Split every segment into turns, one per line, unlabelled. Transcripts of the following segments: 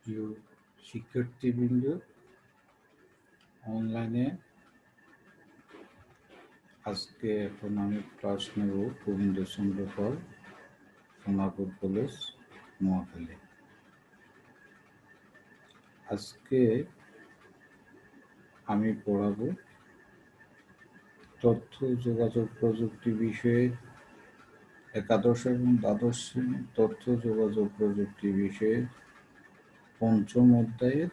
প্রিয় শিক্ষার্থীবৃন্দ, অনলাইনে আজকে এখন আমি ক্লাস নেব গোবিন্দচন্দ্র পাল, সোনাপুর কলেজ, নোয়াখালী। আজকে আমি পড়াবো তথ্য যোগাযোগ প্রযুক্তি বিষয়ে একাদশ এবং দ্বাদশ শ্রেণীর তথ্য যোগাযোগ প্রযুক্তি বিষয়ে পঞ্চম অধ্যায়ের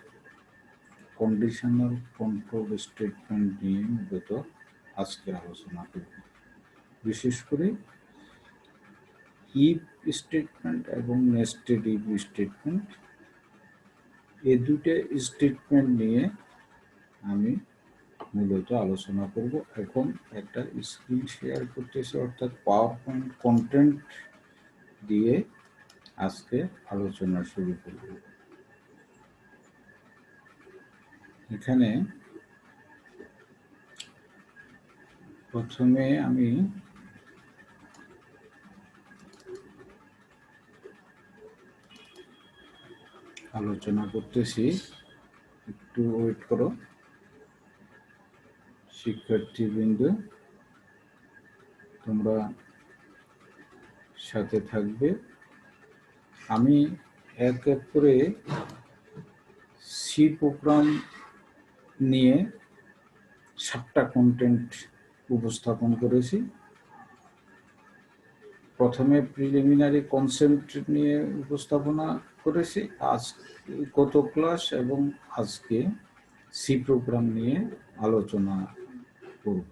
কন্ডিশনাল কন্ট্রোল স্টেটমেন্ট নিয়ে মূলত আজকে আলোচনা করব। বিশেষ করে ইফ স্টেটমেন্ট এবং নেস্টেড ইফ স্টেটমেন্ট, এই দুটো স্টেটমেন্ট নিয়ে আমি মূলত আলোচনা করব। এখন একটা স্ক্রিন শেয়ার করতেছি, অর্থাৎ পাওয়ার পয়েন্ট কন্টেন্ট দিয়ে আজকে আলোচনা শুরু করব। এখানে প্রথমে আমি আলোচনা করতেছি, একটু ওয়েট করো শিক্ষার্থীবৃন্দ, তোমরা সাথে থাকবে। আমি এক এক করে সি প্রোগ্রাম নিয়ে 7টা কন্টেন্ট উপস্থাপন করেছি। প্রথমে প্রিলিমিনারি কনসেপ্ট নিয়ে উপস্থাপনা করেছি আজ গত ক্লাস, এবং আজকে সি প্রোগ্রাম নিয়ে আলোচনা করব,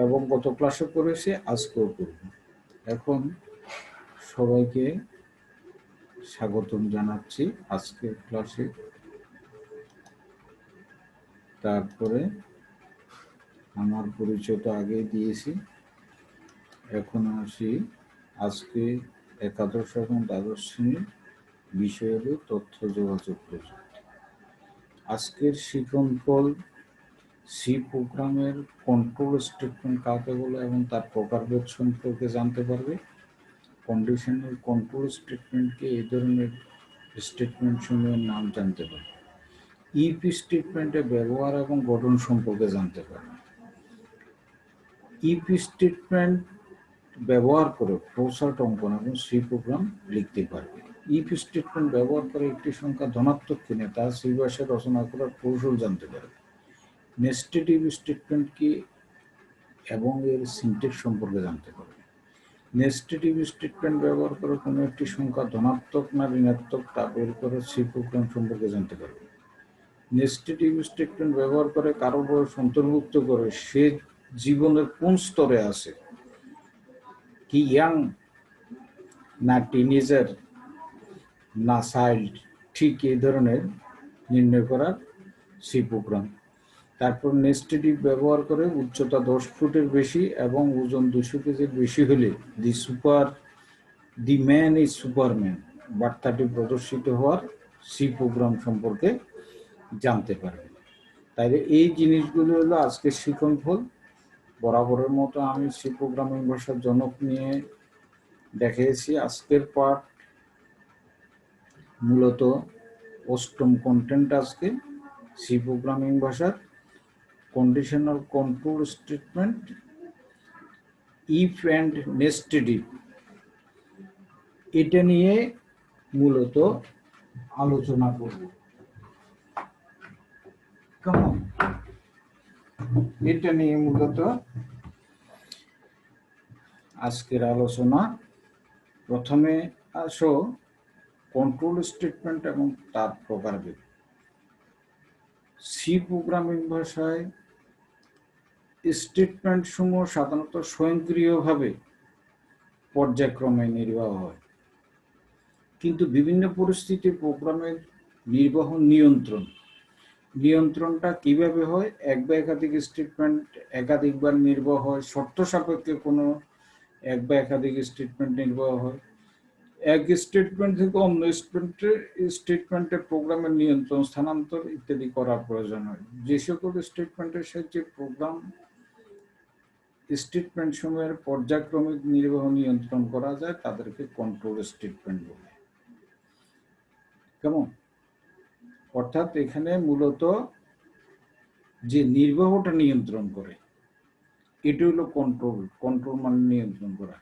এবং গত ক্লাসে করেছি, আজকেও করব। এখন সবাইকে স্বাগতম জানাচ্ছি আজকের ক্লাসে। তারপরে আমার পরিচয় তো আগেই দিয়েছি। এখন আসি আজকে একাদশ এবং দ্বাদশ শ্রেণীর বিষয় হলো তথ্য যোগাযোগ প্রযুক্তি। আজকের শিক্ষণফল সি প্রোগ্রামের কন্ট্রোল স্টেটমেন্ট কাকে বলে এবং তার প্রকারভেদ সম্পর্কে জানতে পারবে। কন্ডিশনাল কন্ট্রোল স্টেটমেন্টকে এই ধরনের স্টেটমেন্ট সমূহের নাম জানতে পারবে। ইফ স্টেটমেন্টের ব্যবহার এবং গঠন সম্পর্কে জানতে পারবে। ইফ স্টেটমেন্ট ব্যবহার করে ফ্লোচার্ট অঙ্কন এবং সি প্রোগ্রাম লিখতে পারবে। ইফ স্টেটমেন্ট ব্যবহার করে একটি সংখ্যা ধনাত্মক কিনে তা সি ভাষায় রচনা করার কৌশল জানতে পারবে। নেস্টেড ইফ স্টেটমেন্ট কি এবং এর সিনট্যাক্স সম্পর্কে জানতে পারবে। নেস্টেড ইফ স্টেটমেন্ট ব্যবহার করে কোনো একটি সংখ্যা ধনাত্মক না ঋণাত্মক তা বের করে সি প্রোগ্রাম সম্পর্কে জানতে পারবে। নেস্টেড ইফ স্টেটমেন্ট ব্যবহার করে কারো বয়স অন্তর্ভুক্ত করে সে জীবনের কোন স্তরে আছে, কি ইয়াং না টিনেজার না চাইল্ড, ঠিক এই ধরনের নির্ণয় করার সি প্রোগ্রাম। তারপর নেস্টেড ইফ ব্যবহার করে উচ্চতা 10 ফুটের বেশি এবং ওজন 200 কেজির বেশি হলে দি ম্যান ইজ সুপারম্যান বার্তাটি প্রদর্শিত হওয়ার সি প্রোগ্রাম সম্পর্কে জানতে পারবে। তাইলে এই জিনিসগুলো হলো আজকের শিক্ষণফল। বরাবরের মতো আমি সি প্রোগ্রামিং ভাষার জনক নিয়ে দেখিয়েছি। আজকের পার্ট মূলত অষ্টম কন্টেন্ট। আজকে সি প্রোগ্রামিং ভাষার conditional control statement, if and nested if, এটা নিয়ে মূলত আলোচনা করব। কেমন? এটা নিয়ে মূলত আজকের আলোচনা। প্রথমে আসো কন্ট্রোল স্টেটমেন্ট এবং তার প্রকারভেদ। সি প্রোগ্রামিং ভাষায় স্টেটমেন্ট সমূহ সাধারণত স্বয়ংক্রিয়ভাবে পর্যায়ক্রমে নির্বাহ হয়, কিন্তু বিভিন্ন পরিস্থিতি প্রোগ্রামের নির্বাহ নিয়ন্ত্রণটা কিভাবে হয়? এক বা একাধিক স্টেটমেন্ট একাধিকবার নির্বাহ হয়, শর্ত সাপেক্ষে কোনো এক বা একাধিক স্টেটমেন্ট নির্বাহ হয়, এক স্টেটমেন্ট থেকে অন্য স্টেটমেন্টে প্রোগ্রামের নিয়ন্ত্রণ স্থানান্তর ইত্যাদি করার প্রয়োজন হয়। যে সকল স্টেটমেন্টের সাহায্যে প্রোগ্রাম স্টেটমেন্ট সমূহের পর্যায়ক্রমিক নির্বাহ নিয়ন্ত্রণ করা যায় তাদেরকে কন্ট্রোল স্টেটমেন্ট বলে। কেমন? অর্থাৎ এখানে মূলত যে নির্বাহটা নিয়ন্ত্রণ করে এটা হলো কন্ট্রোল। কন্ট্রোল মানে নিয়ন্ত্রণ করা।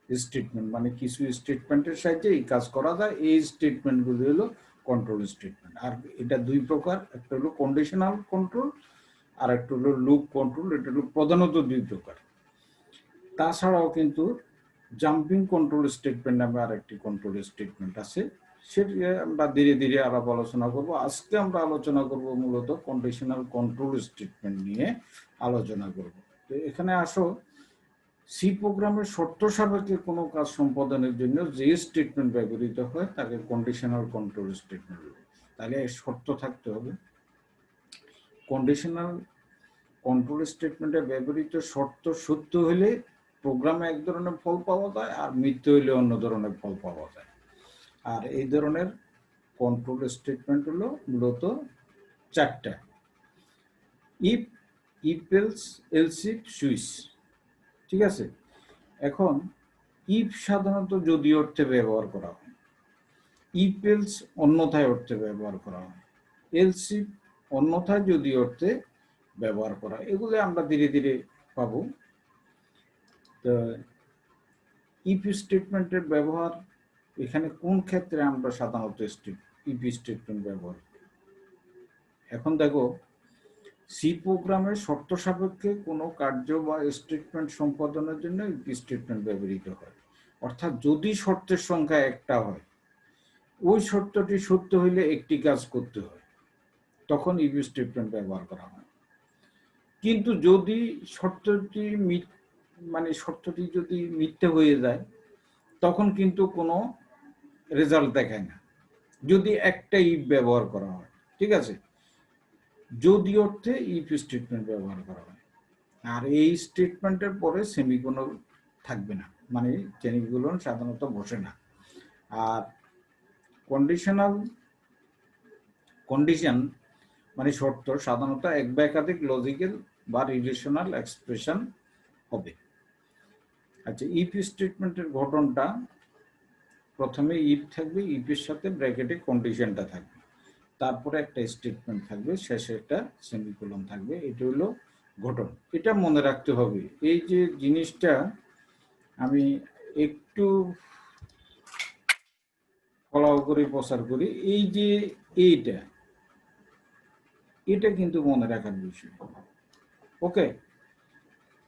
স্টেটমেন্ট মানে কিছু স্টেটমেন্টের সাহায্যে এই কাজ করা যায়, এই স্টেটমেন্টগুলি হলো কন্ট্রোল স্টেটমেন্ট। আর এটা দুই প্রকার, একটা হলো কন্ডিশনাল কন্ট্রোল আর একটা হলো লুপ কন্ট্রোল। এটা হলো প্রধানত দুই প্রকার। তাছাড়াও কিন্তু জাম্পিং কন্ট্রোল স্টেটমেন্ট নামে আরেকটি কন্ট্রোল স্টেটমেন্ট আছে, সেটা আমরা ধীরে ধীরে আলাপ আলোচনা করব। আজকে আমরা আলোচনা করব মূলত কন্ডিশনাল কন্ট্রোল স্টেটমেন্ট নিয়ে আলোচনা করব। তো এখানে আসো, সি প্রোগ্রামের শর্ত সাপেক্ষে কোনো কাজ সম্পাদনের জন্য যে স্টেটমেন্ট ব্যবহৃত হয় তাকে কন্ডিশনাল কন্ট্রোল স্টেটমেন্ট বলে। তাহলে শর্ত থাকতে হবে। কন্ডিশনাল কন্ট্রোল স্টেটমেন্টে ব্যবহৃত শর্ত সত্য হলে প্রোগ্রামে এক ধরনের ফল পাওয়া যায়, আর মিথ্যা হলে অন্য ধরনের ফল পাওয়া যায়। আর এই ধরনের কন্ট্রোল স্টেটমেন্ট হলো মূলত চারটা: if, if else, else if, switch. ঠিক আছে। এখন ইফ সাধারণত যদি অর্থে ব্যবহার করা হয়, ইফ এলস অন্যথায় অর্থে ব্যবহার করা হয়, এলস ইফ অন্যথায় যদি অর্থে ব্যবহার করা, এগুলো আমরা ধীরে ধীরে পাবো। তো ইফ স্টেটমেন্টের ব্যবহার এখানে কোন ক্ষেত্রে আমরা সাধারণত ইফ স্টেটমেন্ট ব্যবহার করি? এখন দেখো, সি প্রোগ্রামের শর্ত সাপেক্ষে কোনো কার্য বা স্টেটমেন্ট সম্পাদনের জন্য ইফ স্টেটমেন্ট ব্যবহৃত হয়। অর্থাৎ যদি শর্তের সংখ্যা একটা হয়, ওই শর্তটি সত্য হইলে একটি কাজ করতে হয়, তখন ইফ স্টেটমেন্ট ব্যবহার করা হয়। কিন্তু যদি শর্তটি শর্তটি যদি মিথ্যে হয়ে যায়, তখন কিন্তু কোনো রেজাল্ট দেখায় না, যদি একটা ইফ ব্যবহার করা হয়। ঠিক আছে। যদি অর্থে ইফ স্টেটমেন্ট ব্যবহার করা হয়, আর এই স্টেটমেন্টের পরে সেমিকোলন থাকবে না, মানে সেমিকোলন সাধারণত বসে না। আর কন্ডিশন মানে শর্ত সাধারণত এক বা একাধিক লজিক্যাল বা রিলেশনাল এক্সপ্রেশন হবে। আচ্ছা, ইফ স্টেটমেন্টের গঠনটা, প্রথমে ইফ থাকবে, ইফের সাথে ব্র্যাকেটে কন্ডিশনটা থাকবে, তারপরে একটা স্টেটমেন্ট থাকবে, শেষে একটা সেমিকোলন থাকবে। এটা হলো গঠন। এটা মনে রাখতে হবে। এই যে জিনিসটা আমি একটু ফলো করে প্রচার করি, এই যে এটা কিন্তু মনে রাখার বিষয়। ওকে,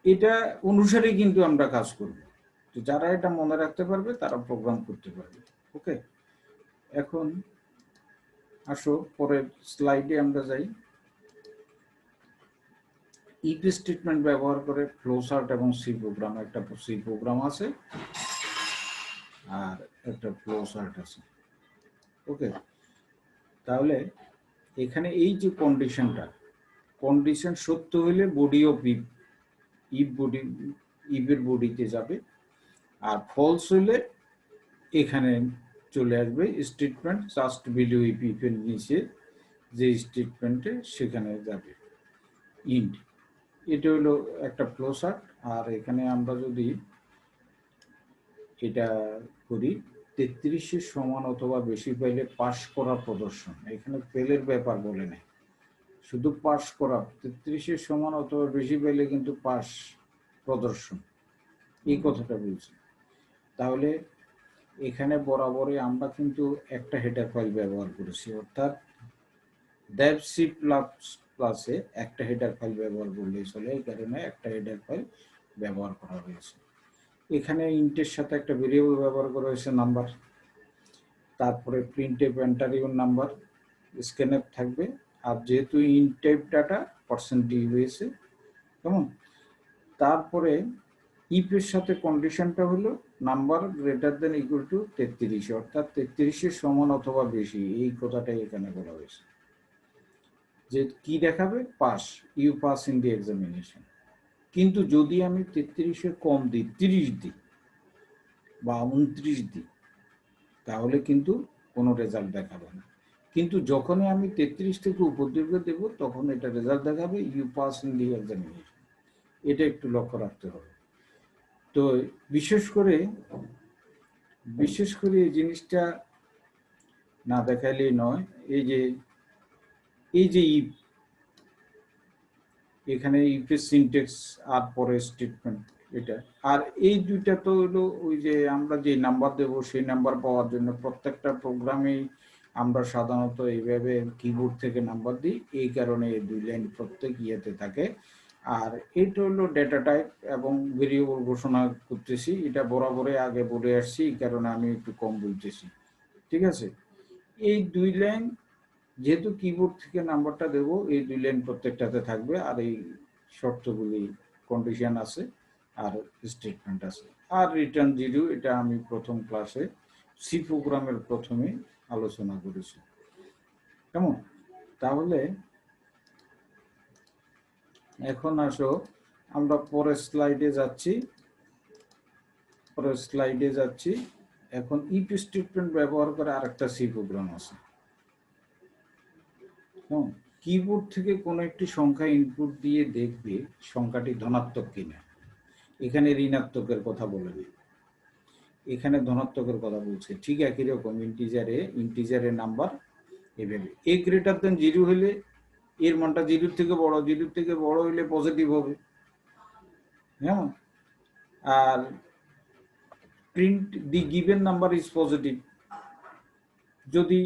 এটা অনুসারে কিন্তু আমরা কাজ করব। যারা এটা মনে রাখতে পারবে তারা প্রোগ্রাম করতে পারবে। ওকে, এখন আসো পরের স্লাইডে আমরা যাই। ইফ স্টেটমেন্ট ব্যবহার করে ফ্লোচার্ট এবং সি প্রোগ্রাম, একটা সি প্রোগ্রাম আছে আর একটা ফ্লোচার্ট আছে। ওকে, তাহলে এখানে এই যে কন্ডিশন সত্য হলে বডি অফ ইফের বডিতে যাবে, আর ফলস হলে এখানে চলে আসবে স্টেটমেন্ট জাস্ট বিলো ইফের নিচে যে স্টেটমেন্টে সেখানে যাবে ইন্ড। এটা হলো একটা ফ্লোচার্ট। আর এখানে আমরা যদি এটা করি, 33-এর সমান অথবা বেশি পাইলে পাস করা প্রদর্শন, এখানে ফেলের ব্যাপার বলে নেই, শুধু পাস করা। 33-এর সমান অথবা বেশি পাইলে কিন্তু পাস প্রদর্শন, এই কথাটা বলছি। তাহলে এখানে বরাবরই আমরা কিন্তু একটা হেডার ফাইল ব্যবহার করেছি, অর্থাৎ দেব সি প্লাসে একটা হেডার ফাইল ব্যবহার করলেই চলে, এই কারণে একটা হেডার ফাইল ব্যবহার করা হয়েছে। এখানে ইন্টের সাথে একটা ভেরিয়েবল ব্যবহার করা হয়েছে নাম্বার, তারপরে প্রিন্টএফ এন্টারিউন নাম্বার, স্ক্যানএফ থাকবে, আর যেহেতু ইনটাইপ ডাটা পার্সেন্টেজ হয়েছে, কেমন। তারপরে ইফের সাথে কন্ডিশনটা হলো number greater than equal to 33, অর্থাৎ 33-এর সমান অথবা বেশি, এই কথাটাই এখানে বলা হয়েছে। যে কি দেখাবে? Pass, you pass in the examination. কিন্তু যদি আমি 33-এর কম দিই, 30 দিই বা 29 দিই, তাহলে কিন্তু কোনো রেজাল্ট দেখাবে না। কিন্তু যখনই আমি 33 থেকে উপর দিকে দেবো, তখন এটা রেজাল্ট দেখাবে you pass in the examination. এটা একটু লক্ষ্য রাখতে হবে। তো বিশেষ করে এই জিনিসটা না দেখাইলেই নয়। এই যে ইফ, এখানে ইফের সিনট্যাক্স আর পরে স্টেটমেন্ট এটা। আর এই দুইটা তো হলো ওই যে আমরা যে নাম্বার দেব সেই নাম্বার পাওয়ার জন্য প্রত্যেকটা প্রোগ্রামেই আমরা সাধারণত এইভাবে কিবোর্ড থেকে নাম্বার দিই, এই কারণে এই দুই লাইন প্রত্যেক ইয়েতে থাকে। আর এটা হলো ডেটা টাইপ এবং ভেরিয়েবল ঘোষণা করতেছি, এটা বরাবরই আগে বলে আসছি, এই কারণে আমি একটু কম বলতেছি। ঠিক আছে, এই দুই লাইন যেহেতু কিবোর্ড থেকে নাম্বারটা দেব, এই দুই লাইন প্রত্যেকটাতে থাকবে। আর এই শর্তগুলি কন্ডিশন আছে আর স্টেটমেন্ট আছে। আর রিটার্ন জিরো, এটা আমি প্রথম ক্লাসে সি প্রোগ্রামের প্রথমে আলোচনা করেছি। কেমন? তাহলে এখন আসো আমরা পরের স্লাইডে যাচ্ছি। এখন ইফ স্টেটমেন্ট ব্যবহার করে আরেকটা সি প্রোগ্রাম আছে। কিবোর্ড থেকে কোনো একটি সংখ্যা ইনপুট দিয়ে দেখবে সংখ্যাটি ধনাত্মক কিনা। এখানে ঋণাত্মকের কথা বলেনি, এখানে ধনাত্মকের কথা বলছে। ঠিক একই রকম ইন্টিজারের নাম্বার এভাবে এ গ্রেটার দেন জিরো হলে এর মানটা জিরোর থেকে বড় হলে পজিটিভ হবে। হ্যাঁ, আর print the given number is positive. যদি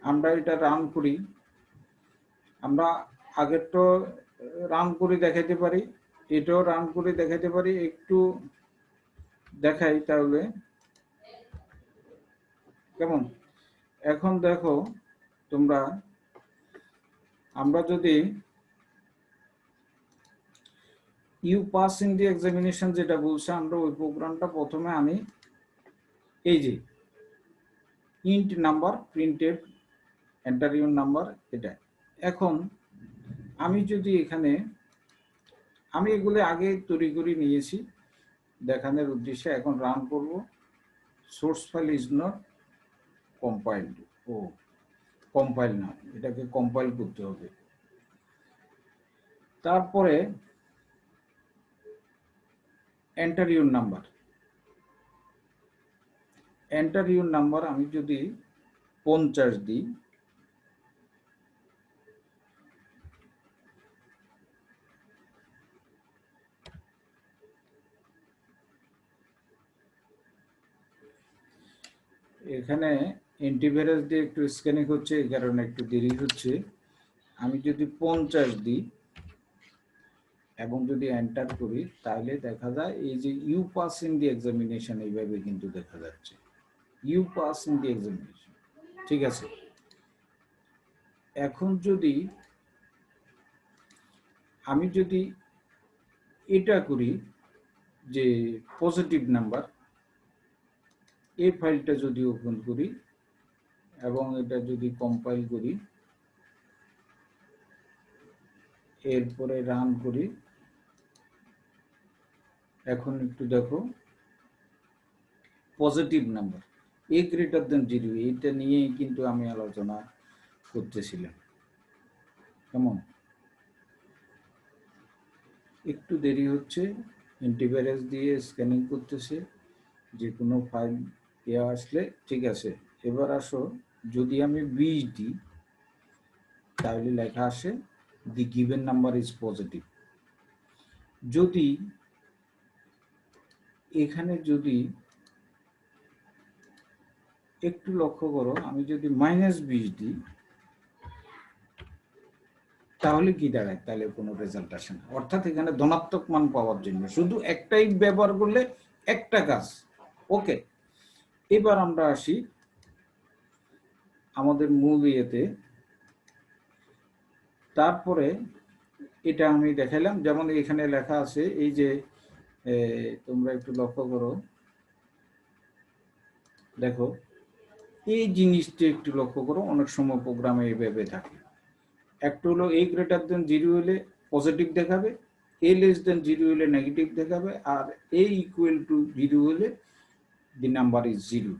আমরা এটা রান করি, আমরা আগেরটা রান করে দেখাইতে পারি, এটাও রান করে দেখাইতে পারি। একটু দেখাই তাহলে কেমন। এখন দেখো তোমরা, আমরা যদি you pass in the examination যেটা বলছে, আমরা ওই প্রোগ্রামটা প্রথমে আনি। এই যে int number printed enter your number, এটা। এখন আমি যদি এখানে, আমি এগুলো আগে তৈরি করে নিয়েছি দেখানোর উদ্দেশ্যে, এখন রান করব। Source file is not compiled. ও কম্পাইল না, এটাকে কম্পাইল করতে হবে। তারপরে এন্টার ইউর নাম্বার, আমি যদি 50 দিই, এখানে অ্যান্টিভাইরাস দিয়ে একটু স্ক্যানিং হচ্ছে, এই কারণে একটু দেরি হচ্ছে। আমি যদি 50 দিই এবং যদি এন্টার করি, তাহলে দেখা যায় এই যে you pass in the examination, এইভাবে কিন্তু দেখা যাচ্ছে you pass in the examination. ঠিক আছে, এখন যদি আমি এটা করি যে পজিটিভ নাম্বার, এই ফাইলটা যদি ওপেন করি এবং এটা যদি কম্পাইল করি, এরপরে রান করি, এখন একটু দেখো positive number A greater than zero, এইটা নিয়েই কিন্তু আমি আলোচনা করতেছিলাম। কেমন? একটু দেরি হচ্ছে, অ্যান্টিভাইরাস দিয়ে স্ক্যানিং করতেছে, যে কোনো ফাইল দেওয়া আসলে। ঠিক আছে, এবার আসো, যদি আমি 20 দিই তাহলে লেখা আসে দি গিভেন নাম্বার ইজ পজিটিভ। যদি এখানে যদি একটু লক্ষ্য করো, আমি যদি -20 দিই তাহলে কি দাঁড়ায়? তাহলে কোনো রেজাল্ট আসে না। অর্থাৎ এখানে ধনাত্মক মান পাওয়ার জন্য শুধু একটাই ব্যবহার করলে একটা কাজ। ওকে, এবার আমরা আসি আমাদের মূল ইয়েতে। তারপরে এটা আমি দেখাইলাম, যেমন এখানে লেখা আছে, এই যে তোমরা একটু লক্ষ্য করো, দেখো এই জিনিসটা একটু লক্ষ্য করো, অনেক সময় প্রোগ্রামে এইভাবে থাকে। একটা হলো এ গ্রেটার দেন জিরো হলে পজিটিভ দেখাবে, এ লেস দেন জিরো হলে নেগেটিভ দেখাবে, আর এ ইকুয়াল টু জিরো হলে দি নাম্বার ইজ জিরো।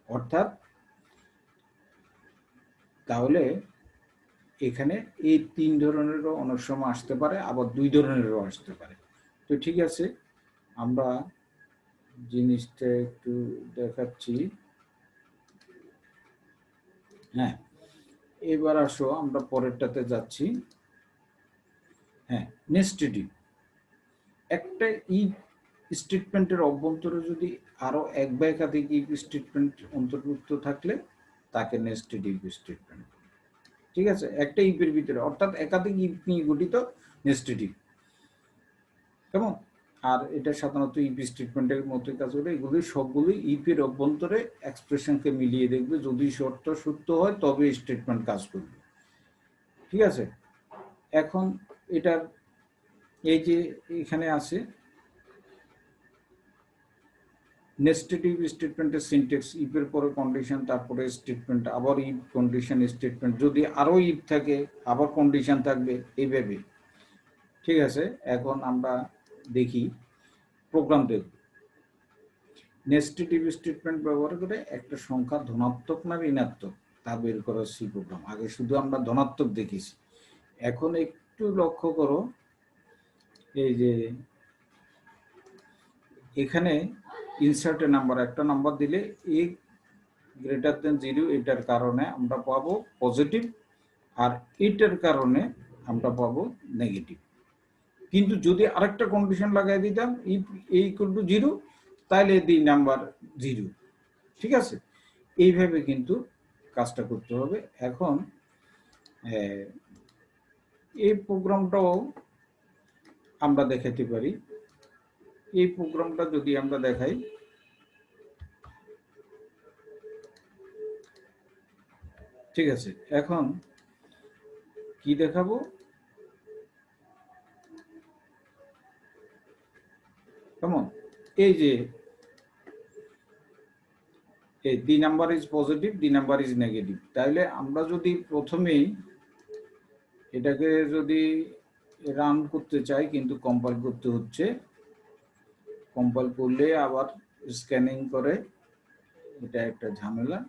অর্থাৎ তাহলে এখানে এই 3 ধরনেরও অনেক সময় আসতে পারে, আবার 2 ধরনেরও আসতে পারে। তো ঠিক আছে, আমরা জিনিসটা একটু দেখাচ্ছি। হ্যাঁ, এবার আসো আমরা পরেরটাতে যাচ্ছি। হ্যাঁ, নেস্টেড ইফ। একটা ইফ স্টেটমেন্টের অভ্যন্তরে যদি আরো এক বা একাধিক ইফ স্টেটমেন্ট অন্তর্ভুক্ত থাকলে তাকে নেস্টেড ইফ স্টেটমেন্ট। ঠিক আছে, একটা ইফের ভিতরে অর্থাৎ একাধিক ইফ নিয়ে গঠিত নেস্টেড ইফ। কেমন? আর এটা সাধারণত ইফ স্টেটমেন্টের মতো কাজ করে। এগুলি সবগুলি ইফের অভ্যন্তরে এক্সপ্রেশনকে মিলিয়ে দেখবে, যদি শর্ত সত্য হয় তবে স্টেটমেন্ট কাজ করবে। ঠিক আছে, এখন এটার এই যে এখানে আছে নেস্টেড ইফ স্টেটমেন্টের সিনট্যাক্স, ইফের পরে কন্ডিশন, তারপরে স্টেটমেন্ট, আবার ইফ কন্ডিশন স্টেটমেন্ট, যদি আরো ইফ থাকে আবার কন্ডিশন থাকবে, এইভাবে। ঠিক আছে, এখন আমরা দেখি প্রোগ্রাম দেখব। নেস্টেড ইফ স্টেটমেন্ট ব্যবহার করে একটা সংখ্যা ধনাত্মক না ঋণাত্মক তা বের করার সি প্রোগ্রাম। আগে শুধু আমরা ধনাত্মক দেখেছি, এখন একটু লক্ষ্য করো, এই যে এখানে ইনসার্টে নাম্বার, একটা নাম্বার দিলে এ গ্রেটার দেন 0, এটার কারণে আমরা পাবো পজিটিভ, আর এটার কারণে আমরা পাবো নেগেটিভ। কিন্তু যদি আরেকটা কন্ডিশন লাগাই দিতাম ইফ এ ইকুয়াল টু 0, তাহলে দিই নাম্বার 0। ঠিক আছে, এইভাবে কিন্তু কাজটা করতে হবে। এখন এই প্রোগ্রামটাও আমরা দেখাতে পারি। এই প্রোগ্রামটা যদি আমরা দেখাই, ঠিক আছে, এখন কি দেখাবো, কেমন? এই যে the number is positive, the number is negative, তাইলে আমরা যদি প্রথমেই এটাকে যদি রান করতে চাই, কিন্তু কম্পাইল করতে হচ্ছে, কম্পাইল করলে আবার স্ক্যানিং করে, এটা একটা ঝামেলা।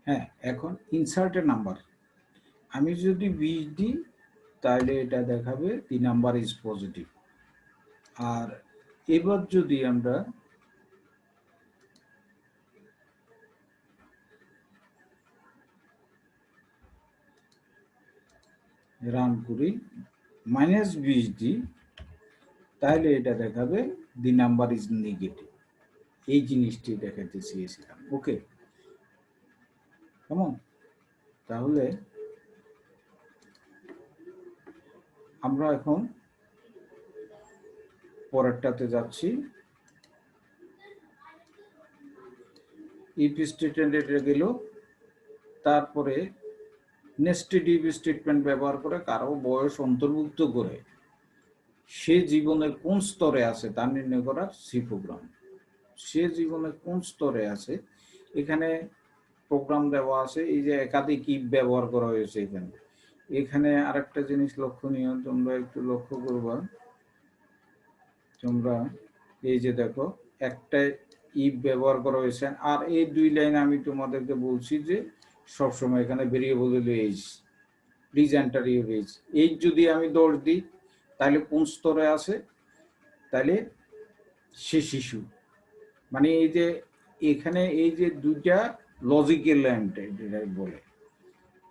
হ্যাঁ, এখন ইনসার্টের নাম্বার আমি যদি 20 দিই, তাহলে এটা দেখাবে দি নাম্বার ইজ পজিটিভ। আর এবার যদি আমরা রান করি, -20 দিই, তাহলে এটা দেখাবে দি নাম্বার ইজ নেগেটিভ। এই জিনিসটি দেখাতে চেয়েছিলাম। ওকে, কেমন? তাহলে আমরা এখন পরেরটাতে যাচ্ছি। ইফ স্টেটমেন্ট এটা গেল, তারপরে নেস্টেড ইফ স্টেটমেন্ট ব্যবহার করে কারো বয়স অন্তর্ভুক্ত করে সে জীবনের কোন স্তরে আছে তা নির্ণয় করার সি প্রোগ্রাম। সে জীবনের কোন স্তরে আছে, এখানে প্রোগ্রাম দেওয়া আছে। এই যে একাধিক ইফ ব্যবহার করা হয়েছে এখানে। এখানে আরেকটা জিনিস লক্ষণীয়, তোমরা একটু লক্ষ্য করবা, তোমরা এই যে দেখো একটা ইফ ব্যবহার করা হয়েছে, আর এই দুই লাইন আমি তোমাদেরকে বলছি যে সবসময় এখানে ভেরিয়েবল হলো age, please enter your age. Age যদি আমি 10 দিই, তাহলে কোন স্তরে আছে, তাহলে সে শিশু। মানে এই যে এখানে এই যে দুইটা লজিক্যাল এন্ড এটা বলে,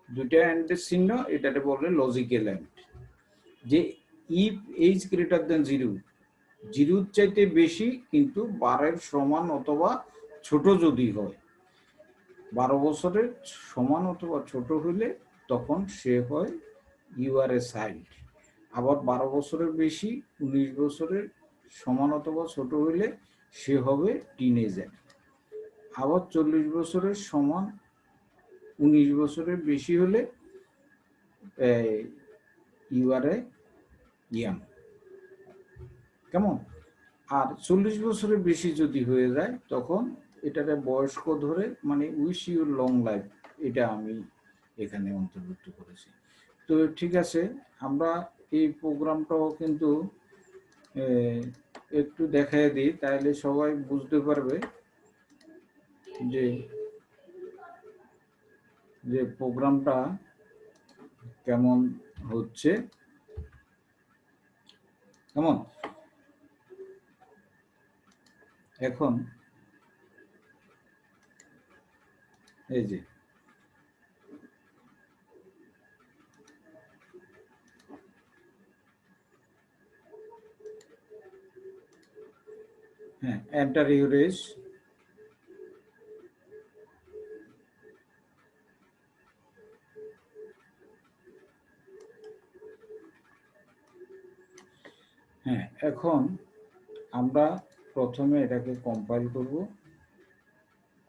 দুইটা এন্ডের চিহ্ন, এটাকে বলে লজিক্যাল এন্ড। যে ইফ এইজ গ্রেটার দেন 0, 0 চাইতে বেশি কিন্তু 12 সমান অথবা ছোট যদি হয়, 12 বছরের সমান অথবা ছোট হলে তখন সে হয় ইউ আর এ চাইল্ড। আবার 12 বছরের বেশি, 19 বছরের সমান অথবা ছোট হলে সে হবে টিনেজার। আবার 40 বছরের সমান, 19 বছরের বেশি হলে ইউ আর এ ইয়াং। কেমন? আর 40 বছরের বেশি যদি হয়ে যায়, তখন এটাকে বয়স্ক ধরে, মানে উইশ ইউর লং লাইফ, এটা আমি এখানে অন্তর্ভুক্ত করেছি। তো ঠিক আছে, আমরা এই প্রোগ্রামটাও কিন্তু একটু দেখাই দিই, তাহলে সবাই বুঝতে পারবে যে যে প্রোগ্রামটা কেমন হচ্ছে, কেমন এখন এই যে হ্যাঁ, এন্টার ইউর এজ, হ্যাঁ এখন আমরা প্রথমে এটাকে কম্পাইল করব,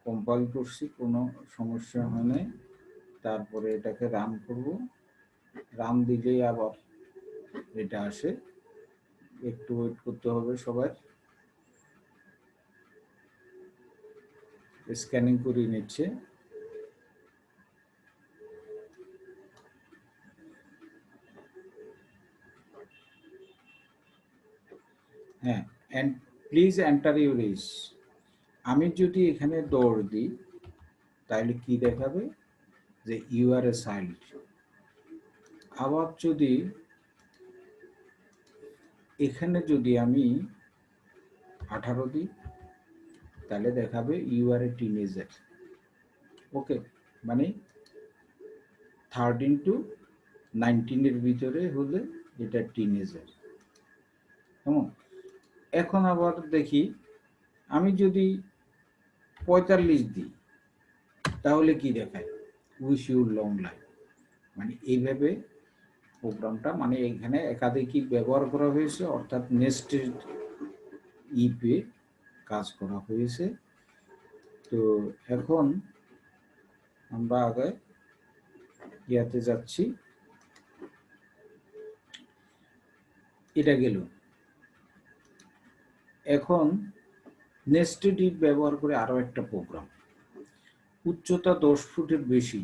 কম্পাইল করছি, কোনো সমস্যা হয় নাই। তারপরে এটাকে রান করব, রান দিলেই আবার এটা আসে, একটু ওয়েট করতে হবে সবার। স্ক্যানিং করে নিচ্ছে। হ্যাঁ, and please enter your age. আমি যদি এখানে দৌড় দিই তাহলে কি দেখাবে, যে ইউ আর এ চাইল্ড। আবার যদি এখানে যদি আমি 18 দিই তাহলে দেখাবে ইউ আর এ টিনেজার। ওকে, মানে 13 to 19 ভিতরে হলে এটা টিনেজার। কেমন, এখন আবার দেখি আমি যদি 45 দিই তাহলে কি দেখায়, উইশ ইউ লং লাইফ। মানে এইভাবে প্রোগ্রামটা, মানে এখানে একাধিক ব্যবহার করা হয়েছে, অর্থাৎ নেস্টেড ইপে কাজ করা হয়েছে। তো এখন আমরা আগে ইয়াতে যাচ্ছি, এটা গেল। এখন নেস্টেড ইফ ব্যবহার করে আরো একটা প্রোগ্রাম, উচ্চতা 10 ফুটের বেশি,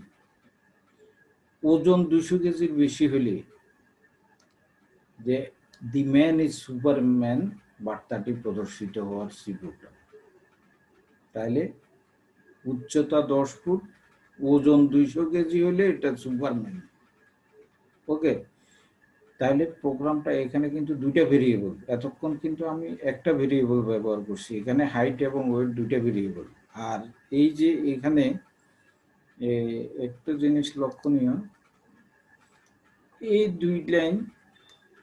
ওজন 200 কেজির বেশি হলে যে দি ম্যান ইজ সুপারম্যান বার্তাটি প্রদর্শিত হওয়ার সি প্রোগ্রাম। তাহলে উচ্চতা 10 ফুট, ওজন 200 কেজি হলে এটা সুপারম্যান। ওকে, তাহলে প্রোগ্রামটা এখানে কিন্তু দুইটা ভেরিয়েবল, এতক্ষণ কিন্তু আমি একটা ভেরিয়েবল ব্যবহার করছি, এখানে হাইট এবং ওয়েট দুইটা ভেরিয়েবল। আর এই যে এখানে একটা জিনিস লক্ষণীয়, এই দুই লাইন,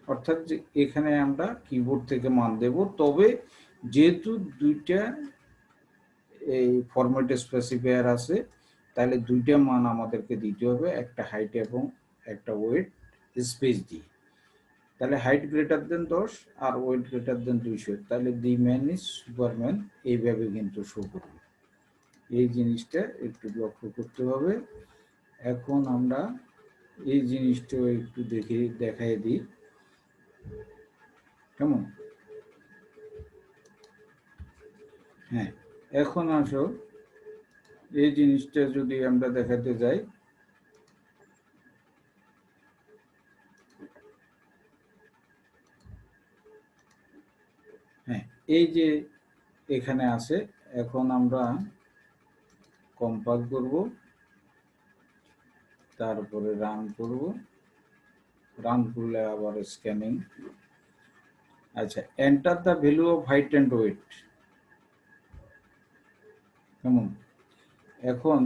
অর্থাৎ যে এখানে আমরা কিবোর্ড থেকে মান দেব, তবে যেহেতু দুইটা এই ফরম্যাট স্পেসিফায়ার আছে, তাহলে দুইটা মান আমাদেরকে দিতে হবে, একটা হাইট এবং একটা ওয়েট স্পেস দিয়ে। তাহলে হাইট গ্রেটার দেন 10 আর ওয়েট গ্রেটার দেন 200, তাহলে দি ম্যান ইজ সুপারম্যান এইভাবে কিন্তু শো করবে। এই জিনিসটা একটু লক্ষ্য করতে হবে। এখন আমরা এই জিনিসটাও একটু দেখাই দিই, কেমন। হ্যাঁ, এখন আসো এই জিনিসটা যদি আমরা দেখাতে যাই, হ্যাঁ এই যে এখানে আছে, এখন আমরা কম্পাইল করব, তারপরে রান করব, রান করলে আবার স্ক্যানিং। আচ্ছা, enter the value of height and weight, কেমন। এখন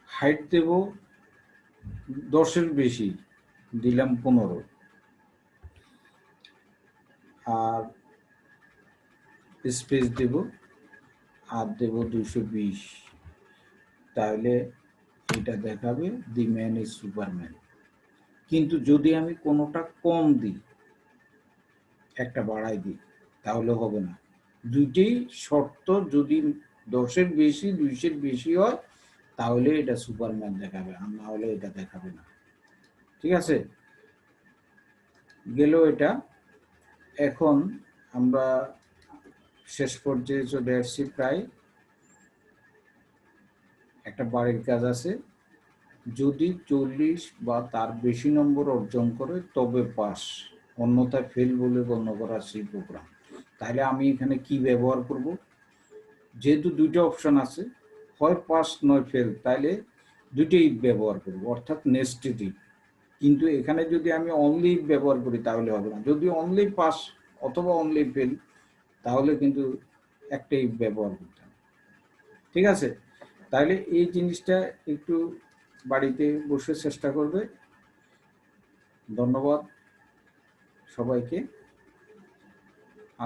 হাইট দেব 10-এর বেশি, দিলাম 15, আর স্পেস দেব, আর দেব 220, তাহলে এটা দেখাবে দি ম্যান ইজ সুপারম্যান। কিন্তু যদি আমি কোনোটা কম দিই, একটা বাড়াই দিই, তাহলে হবে না। দুইটাই শর্ত, যদি 10-এর বেশি 200-এর বেশি হয় তাহলে এটা সুপারম্যান দেখাবে, আর না হলে এটা দেখাবে না। ঠিক আছে, গেল এটা। এখন আমরা শেষ পর্যায়ে চলে আসছি, প্রায় একটা বাড়ির কাজ আছে, যদি 40 বা তার বেশি নম্বর অর্জন করে তবে পাস, অন্যথায় ফেল বলে গণ্য করা সেই প্রোগ্রাম। তাহলে আমি এখানে কি ব্যবহার করব, যেহেতু দুইটা অপশন আছে, হয় পাস নয় ফেল, তাহলে দুটোই ব্যবহার করব, অর্থাৎ নেস্টেড। কিন্তু এখানে যদি আমি অনলি ব্যবহার করি তাহলে হবে না। যদি অনলি পাস অথবা অনলি ফেল, তাহলে কিন্তু একটাই ব্যবহার করতে হবে। ঠিক আছে? তাহলে এই জিনিসটা একটু বাড়িতে বসে চেষ্টা করবে। ধন্যবাদ সবাইকে।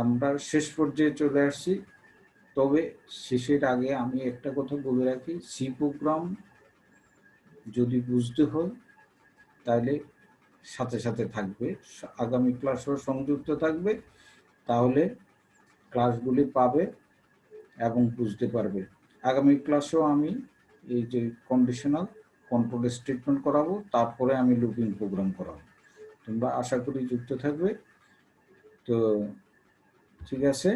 আমরা শেষ পর্যায়ে চলে আসছি। তবে শেষের আগে আমি একটা কথা বলে রাখি, সি প্রোগ্রাম যদি বুঝতে হয় তাহলে সাথে সাথে থাকবে, আগামী ক্লাসও সংযুক্ত থাকবে, তাহলে ক্লাসগুলি পাবে এবং বুঝতে পারবে। আগামী ক্লাসেও আমি এই যে কন্ডিশনাল কন্ট্রোল স্টেটমেন্ট করাবো, তারপরে আমি লুপিং প্রোগ্রাম করাবো। তোমরা আশা করি যুক্ত থাকবে। তো ঠিক আছে,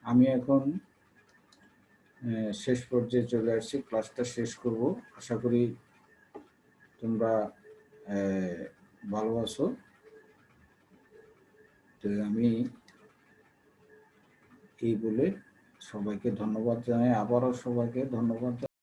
আমি এখন শেষ পর্যায়ে চলে আসছি, ক্লাসটা শেষ করব। আশা করি তোমরা ভালো আছো। তো আমি এই বলে সবাইকে ধন্যবাদ জানাই, আবারও সবাইকে ধন্যবাদ।